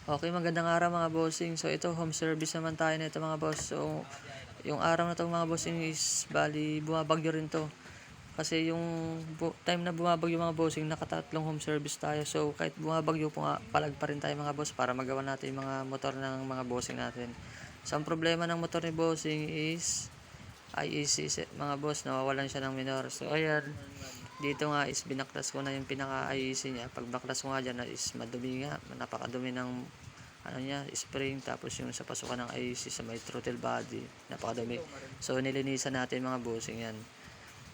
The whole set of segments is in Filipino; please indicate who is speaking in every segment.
Speaker 1: Okay, magandang araw mga bossing. So ito, home service naman tayo nito mga boss. So yung araw na to mga bossing is bali bumabagyo rin to. Kasi yung time na bumabagyo mga bossing, nakatatlong home service tayo. So kahit bumabagyo po nga, palag pa rin tayo mga boss para magawa natin yung mga motor ng mga bossing natin. So ang problema ng motor ni bossing is IEC mga boss, nawawalan siya ng minor. So ayan, dito nga is binaklas ko na yung pinaka IEC niya. Pag baklas ko nga dyan is madumi nga, napakadumi ng ano niya, spring, tapos yung sa pasukan ng IEC sa may throttle body, napakadumi. So nilinisan natin mga bossing yan.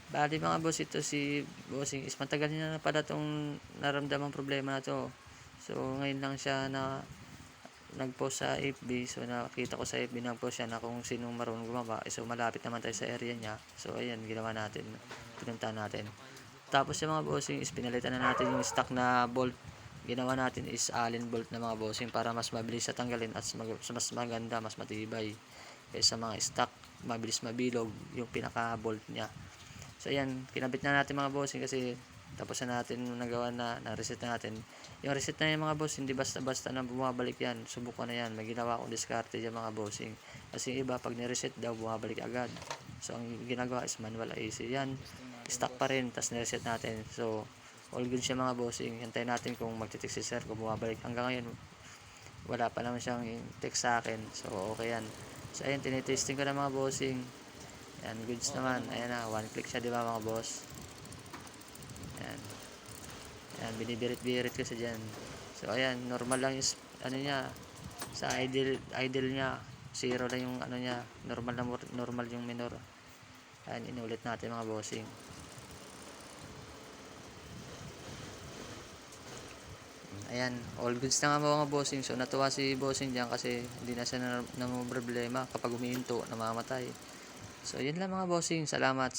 Speaker 1: Bali mga boss, ito si bossing is matagal niya na pala itong naramdamang problema na to. So ngayon lang siya na nag-post sa FB. So nakita ko sa FB, nag-post siya na kung sinong marunong gumawa. So malapit naman tayo sa area niya. So ayan, ginawa natin, pinuntahan natin. Tapos yung mga bossing is pinalitan na natin yung stock na bolt. Ginawa natin is allen bolt na mga bossing para mas mabilis sa tanggalin at mas maganda, mas matibay kaysa mga stock, mabilis mabilog yung pinaka bolt niya. So ayan, kinabit na natin mga bossing kasi tapos na natin nagawa na reset na natin. Yung reset na yung mga boss, hindi basta-basta na bumabalik yan. Subukan na yan. May ginawa akong diskarte dyan mga bossing. Kasi iba pag ni-reset daw bumabalik agad. So ang ginagawa is manual IC yan. Stock pa rin, tapos ni-reset natin. So all good siya mga bossing. Hintayin natin kung magte-text si sir kung bumabalik. Hanggang ngayon wala pa naman siyang text sa akin. So okay yan. So ayan, tinitesting ko na mga bossing. Ayan, goods naman. Ayan na, one click siya, di ba mga boss? Ayan. Ayan, binibirit-birit ko sa dyan. So ayan, normal lang yung ano niya. Sa idle niya, zero lang yung ano niya. Normal yung minor. Ayan, inulit natin mga bossing. Ayan, all goods na nga mga bossing. So natuwa si bossing dyan kasi hindi na siya problema kapag umiinto, namamatay. So yun lang mga bossing. Salamat.